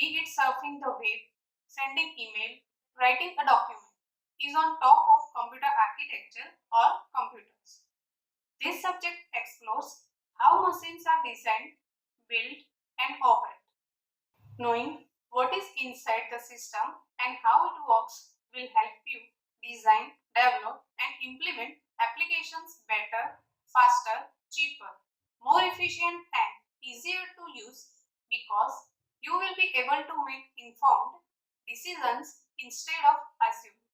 be it surfing the web, sending email, writing a document, is on top of computer architecture or computers. This subject explores how machines are designed, built, and operate. Knowing what is inside the system and how it works will help you design, develop, and implement applications better, faster, cheaper, more efficient, and easier to use because you will be able to make informed decisions instead of assuming.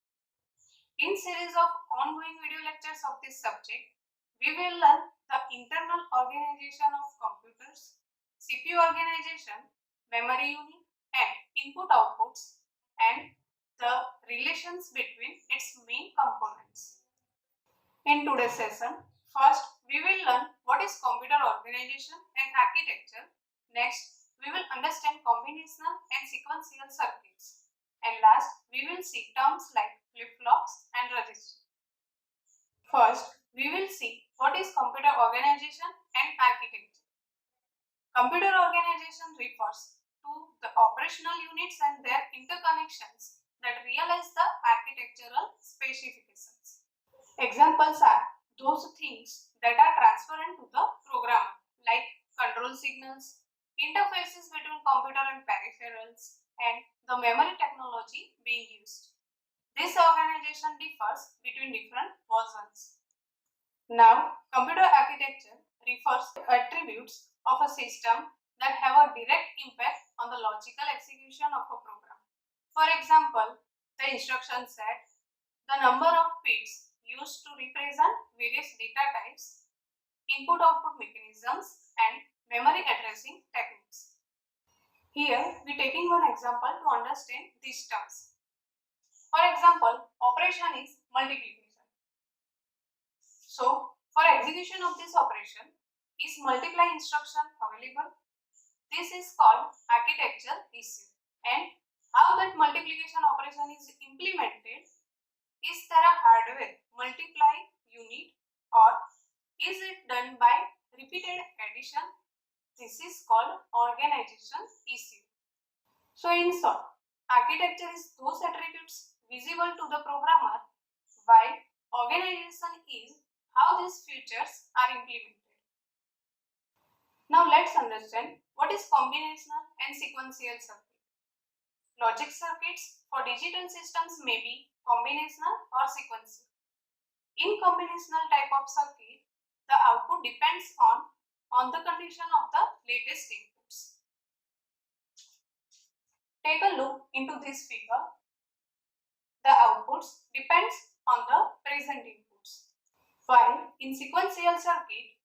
In series of ongoing video lectures of this subject, we will learn the internal organization of computers, CPU organization, memory unit, and input outputs, and the relations between its main components. In today's session, first we will learn what is computer organization and architecture. Next, we will understand combinational and sequential circuits. And last, we will see terms like flip-flops and registers. First, we will see what is computer organization and architecture. Computer organization refers to the operational units and their interconnections that realize the architectural specifications. Examples are those things that are transparent to the programmer, like control signals, interfaces between computer and peripherals, and the memory technology being used. This organization differs between different versions. Now, computer architecture refers to attributes of a system that have a direct impact on the logical execution of a program. For example, the instruction set, the number of bits used to represent various data types, input-output mechanisms, and memory addressing techniques. Here, we are taking one example to understand these terms. For example, operation is multiplication. So, for execution of this operation, is multiply instruction available? This is called architecture issue. And how that multiplication operation is implemented? Is there a hardware multiply unit or is it done by repeated addition? This is called organization issue. So in short, architecture is those attributes visible to the programmer, while organization is how these features are implemented. Now let's understand what is combinational and sequential circuit. Logic circuits for digital systems may be combinational or sequential. In combinational type of circuit, the output depends on the condition of the latest inputs. Take a look into this figure. The outputs depends on the present inputs. While in sequential circuit,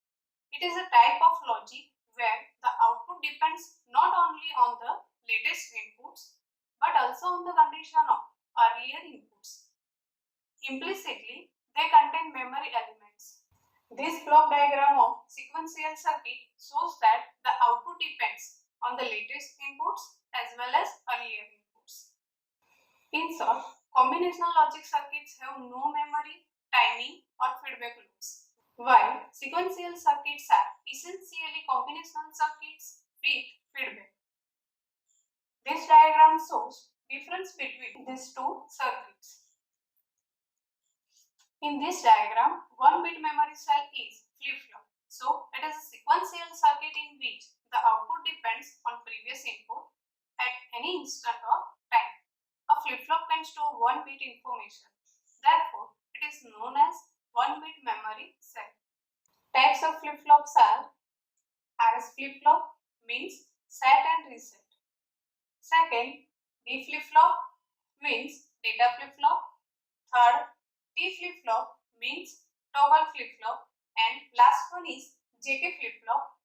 it is a type of logic where the output depends not only on the latest inputs but also on the condition of earlier inputs. Implicitly, they contain memory elements. This block diagram of sequential circuit shows that the output depends on the latest inputs as well as earlier inputs. In short, combinational logic circuits have no memory, timing or feedback loops, while sequential circuits are essentially combinational circuits with feedback. This diagram shows difference between these two circuits. In this diagram, 1-bit memory cell is flip-flop. So, it is a sequential circuit in which the output depends on previous input at any instant of time. A flip-flop can store 1-bit information. Therefore, it is known as 1-bit memory cell. Types of flip-flops are RS flip-flop means set and reset. Second, D flip-flop means data flip-flop. Third, T flip-flop means toggle flip-flop, and last one is JK flip-flop.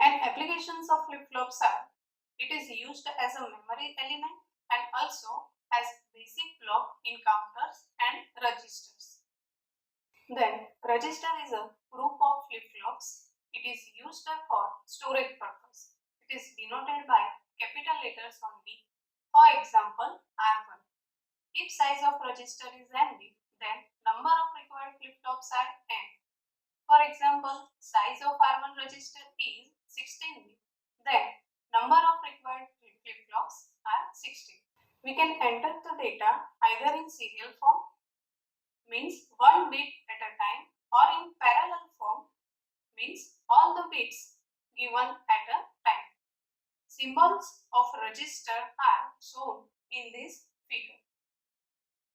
And applications of flip-flops are, it is used as a memory element and also as basic block in counters and registers. Then register is a group of flip-flops. It is used for storage purpose. It is denoted by capital letters only. For example, R1. If size of register is MB, then number of required flip-flops are N. For example, size of R1 register is 16 bit. Then number of required flip-flops flip-flops are 16. We can enter the data either in serial form, means one bit at a time, or in parallel form, means all the bits given at a time. Symbols of register are shown in this figure.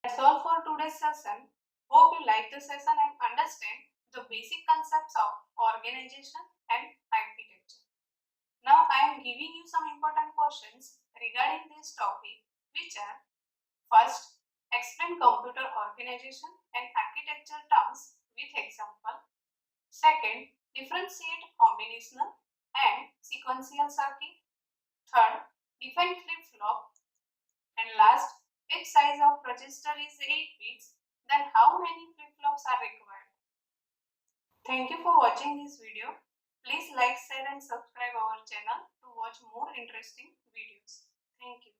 That's all for today's session. Hope you like the session and understand the basic concepts of organization and architecture. Now I am giving you some important questions regarding this topic, which are: first, explain computer organization and architecture terms with example. Second, differentiate combinational and sequential circuit. Third, define flip-flop. And last, if size of register is 8 bits, then how many flip-flops are required? Thank you for watching this video. Please like, share and subscribe our channel to watch more interesting videos. Thank you.